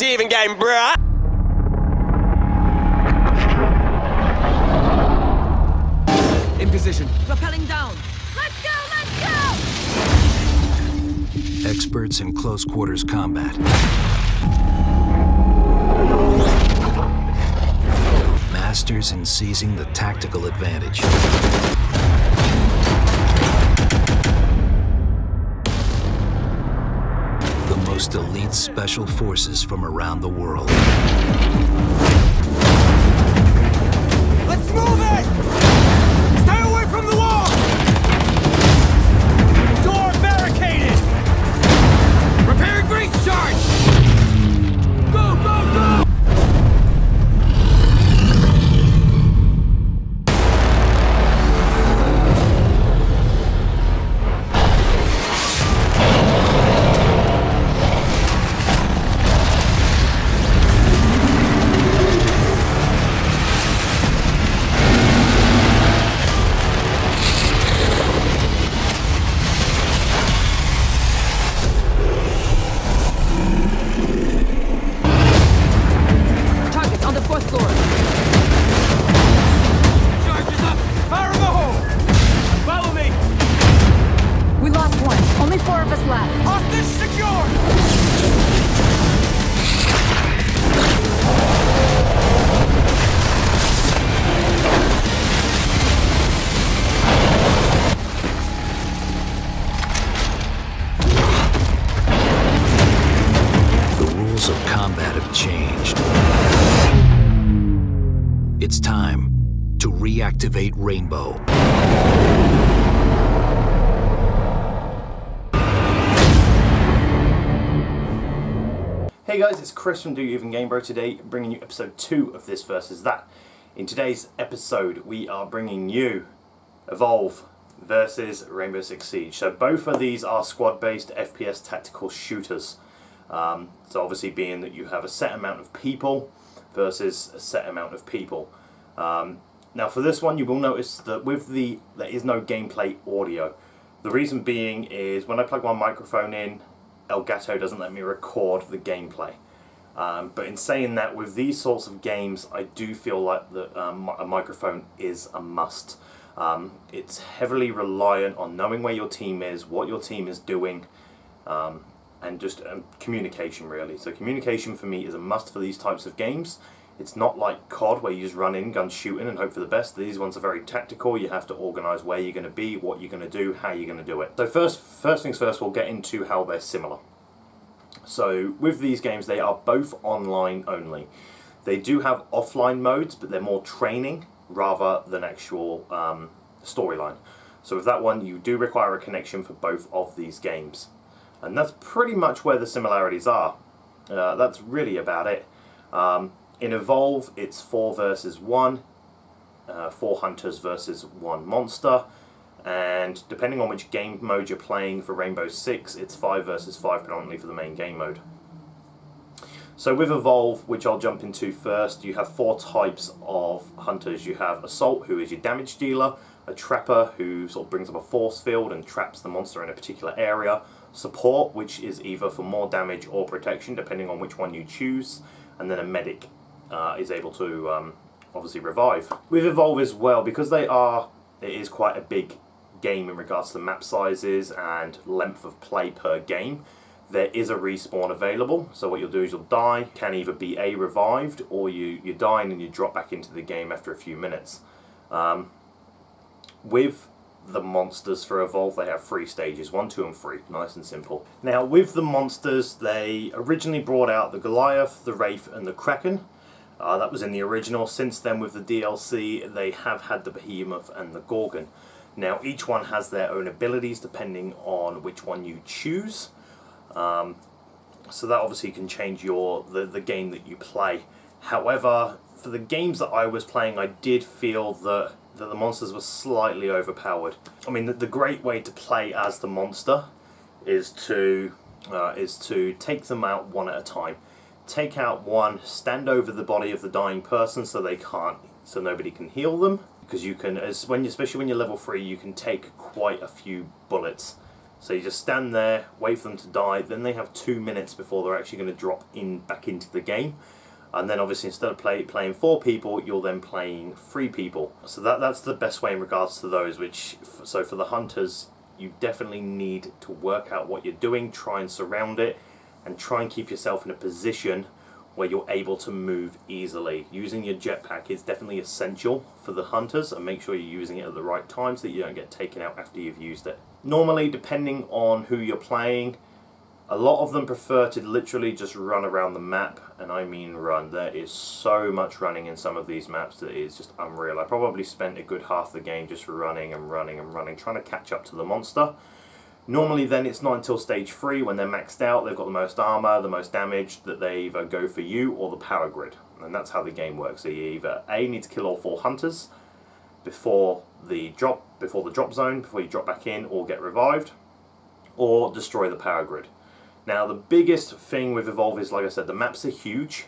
Steven game, bruh. In position. Propelling down. Let's go, let's go! Experts in close quarters combat. Masters in seizing the tactical advantage. The most elite special forces from around the world. Let's move it! Stay away from the wall! Door barricaded! Prepare grease charge! Go, go, go! Targets on the fourth floor. Charges up! Fire in the hole! Follow me! We lost one. Only 4 of us left. Hostage secured! The rules of combat have changed. It's time to reactivate Rainbow. Hey guys, it's Chris from DYEGB today, bringing you episode 2 of This Versus That. In today's episode, we are bringing you Evolve versus Rainbow Six Siege. So both of these are squad-based FPS tactical shooters. So obviously being that you have a set amount of people versus a set amount of people. Now for this one, you will notice that there is no gameplay audio. The reason being is when I plug my microphone in, Elgato doesn't let me record the gameplay. But in saying that, with these sorts of games, I do feel like that a microphone is a must. It's heavily reliant on knowing where your team is, what your team is doing, and just communication really. So communication for me is a must for these types of games. It's not like COD where you just run in, gun shooting and hope for the best. These ones are very tactical. You have to organise where you're going to be, what you're going to do, how you're going to do it. So first things first, we'll get into how they're similar. So with these games, they are both online only. They do have offline modes, but they're more training rather than actual storyline. So with that one, you do require a connection for both of these games. And that's pretty much where the similarities are. That's really about it. In Evolve, it's 4 versus 1, 4 hunters versus 1 monster, and depending on which game mode you're playing for Rainbow Six, it's 5 versus 5 predominantly for the main game mode. So with Evolve, which I'll jump into first, you have 4 types of hunters. You have Assault, who is your damage dealer, a Trapper, who sort of brings up a force field and traps the monster in a particular area, Support, which is either for more damage or protection, depending on which one you choose, and then a Medic is able to obviously revive. With Evolve as well, because it is quite a big game in regards to map sizes and length of play per game, there is a respawn available. So what you'll do is you'll die, can either be revived, or you die and then you drop back into the game after a few minutes. With the monsters for Evolve, they have 3 stages, 1, 2 and 3, nice and simple. Now with the monsters, they originally brought out the Goliath, the Wraith and the Kraken. That was in the original. Since then with the DLC, they have had the Behemoth and the Gorgon. Now each one has their own abilities depending on which one you choose. So that obviously can change the game that you play. However, for the games that I was playing, I did feel that the monsters were slightly overpowered. I mean, the great way to play as the monster is to take them out one at a time. Take out one, stand over the body of the dying person so nobody can heal them. Because you can, especially when you're level 3, you can take quite a few bullets So you just stand there, wait for them to die, then they have 2 minutes before they're actually going to drop back into the game. And then obviously instead of playing 4 people, you're then playing 3 people. So that's the best way in regards to those, so for the hunters, you definitely need to work out what you're doing, try and surround it, and try and keep yourself in a position where you're able to move easily. Using your jetpack is definitely essential for the hunters, and make sure you're using it at the right time so that you don't get taken out after you've used it. Normally, depending on who you're playing, a lot of them prefer to literally just run around the map, and I mean run. There is so much running in some of these maps that is just unreal. I probably spent a good half the game just running and running and running, trying to catch up to the monster. Normally then it's not until stage 3 when they're maxed out, they've got the most armor, the most damage, that they either go for you or the power grid. And that's how the game works. So you either A, need to kill all 4 hunters before the drop zone, before you drop back in or get revived, or destroy the power grid. Now the biggest thing with Evolve is, like I said, the maps are huge.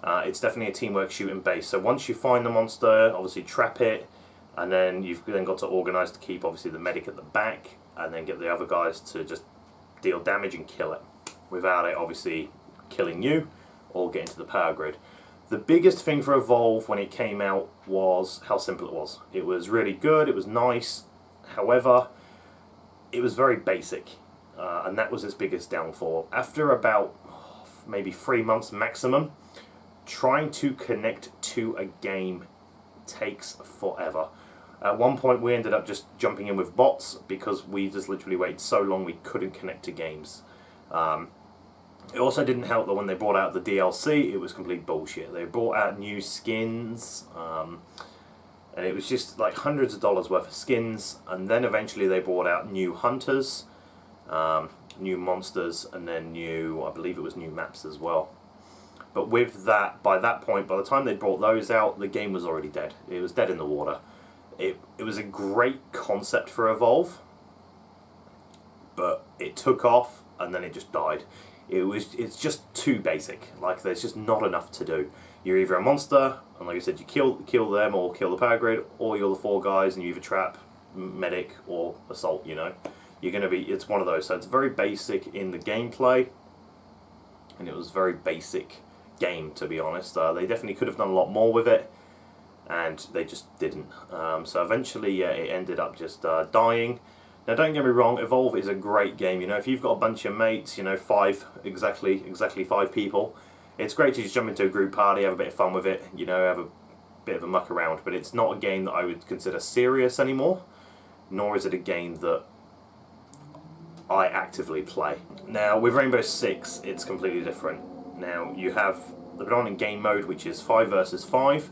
It's definitely a teamwork shooting base. So once you find the monster, obviously trap it, and then you've then got to organise to keep obviously the medic at the back, and then get the other guys to just deal damage and kill it, without it obviously killing you or getting to the power grid. The biggest thing for Evolve when it came out was how simple it was. It was really good, it was nice, however, it was very basic, and that was its biggest downfall. After about maybe 3 months maximum, trying to connect to a game takes forever. At one point we ended up just jumping in with bots because we just literally waited so long we couldn't connect to games. It also didn't help that when they brought out the DLC, it was complete bullshit. They brought out new skins, and it was just like hundreds of dollars worth of skins, and then eventually they brought out new hunters, new monsters, and then I believe it was new maps as well. But with that, by that point, by the time they brought those out, the game was already dead. It was dead in the water. It was a great concept for Evolve, but it took off and then it just died. It's just too basic. Like, there's just not enough to do. You're either a monster, and like I said, you kill them or kill the power grid, or you're the 4 guys and you either trap, medic, or assault. You know, it's one of those. So it's very basic in the gameplay, and it was a very basic game, to be honest. They definitely could have done a lot more with it, and they just didn't. So eventually it ended up just dying. Now don't get me wrong, Evolve is a great game. You know, if you've got a bunch of mates, you know, exactly 5 people, it's great to just jump into a group party, have a bit of fun with it, you know, have a bit of a muck around. But it's not a game that I would consider serious anymore, nor is it a game that I actively play. Now with Rainbow Six, it's completely different. Now you have the predominant game mode, which is 5 versus 5.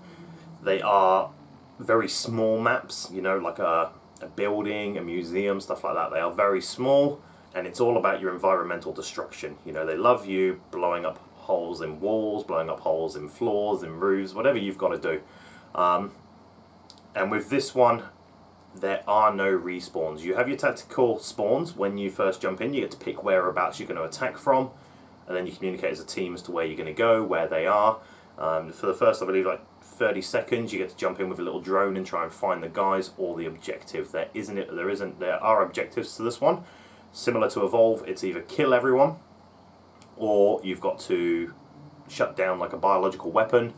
They are very small maps, you know, like a building, a museum, stuff like that. They are very small, and it's all about your environmental destruction. You know, they love you blowing up holes in walls, blowing up holes in floors, in roofs, whatever you've got to do. And with this one, there are no respawns. You have your tactical spawns when you first jump in. You get to pick whereabouts you're going to attack from, and then you communicate as a team as to where you're going to go, where they are. For the first, I believe, like 30 seconds, you get to jump in with a little drone and try and find the guys or the objective. There are objectives to this one. Similar to Evolve, it's either kill everyone, or you've got to shut down like a biological weapon,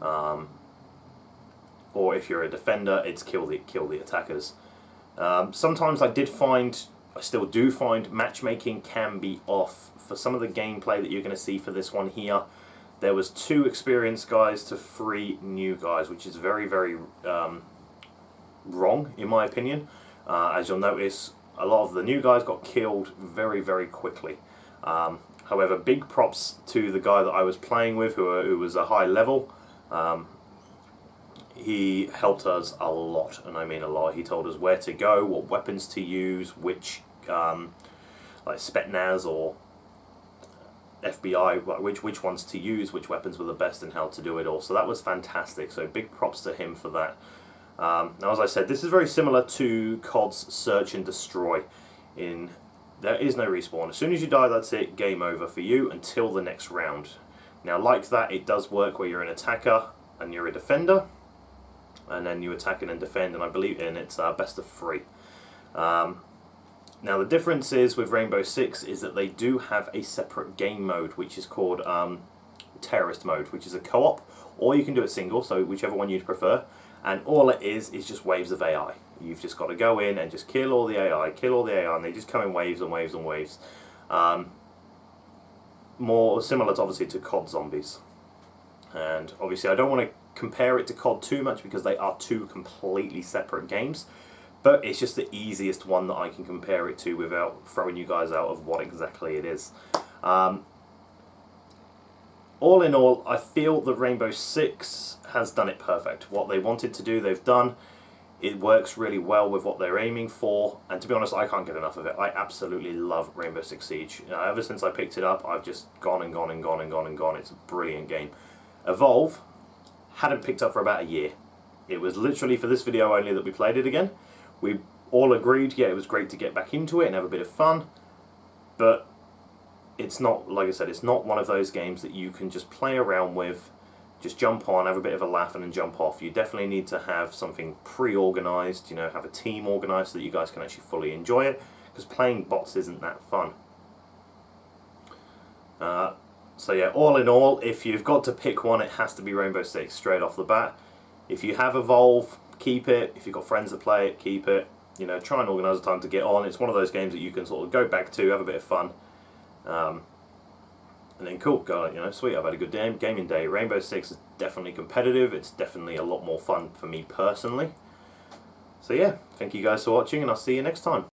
or if you're a defender, it's kill the attackers. Sometimes I still do find matchmaking can be off. For some of the gameplay that you're going to see for this one here, there was 2 experienced guys to 3 new guys, which is very, very wrong in my opinion. As you'll notice, a lot of the new guys got killed very, very quickly. However, big props to the guy that I was playing with, who was a high level. He helped us a lot, and I mean a lot. He told us where to go, what weapons to use, which like Spetsnaz or FBI, which ones to use, which weapons were the best, and how to do it all. So that was fantastic. So big props to him for that. Now, as I said, this is very similar to COD's Search and Destroy. There is no respawn. As soon as you die, that's it. Game over for you until the next round. Now, like that, it does work where you're an attacker and you're a defender, and then you attack and then defend. And I believe it's best of 3. Now the difference is with Rainbow Six is that they do have a separate game mode, which is called terrorist mode, which is a co-op, or you can do it single, so whichever one you'd prefer. And all it is just waves of AI. You've just got to go in and just kill all the AI, and they just come in waves and waves and waves. More similar to, obviously, to COD Zombies. And obviously I don't want to compare it to COD too much because they are two completely separate games, but it's just the easiest one that I can compare it to without throwing you guys out of what exactly it is. All in all, I feel that Rainbow Six has done it perfect. What they wanted to do, they've done. It works really well with what they're aiming for, and to be honest, I can't get enough of it. I absolutely love Rainbow Six Siege. Ever since I picked it up, I've just gone and gone and gone and gone and gone. It's a brilliant game. Evolve, hadn't picked up for about a year. It was literally for this video only that we played it again. We all agreed, yeah, it was great to get back into it and have a bit of fun, but it's not, like I said, it's not one of those games that you can just play around with, just jump on, have a bit of a laugh and then jump off. You definitely need to have something pre-organised, you know, have a team organised so that you guys can actually fully enjoy it, because playing bots isn't that fun. So yeah, all in all, if you've got to pick one, it has to be Rainbow Six straight off the bat. If you have Evolve, keep it. If you've got friends that play it, keep it. You know, try and organise a time to get on. It's one of those games that you can sort of go back to, have a bit of fun. And then cool, go, you know, sweet, I've had a good gaming day. Rainbow Six is definitely competitive. It's definitely a lot more fun for me personally. So yeah, thank you guys for watching, and I'll see you next time.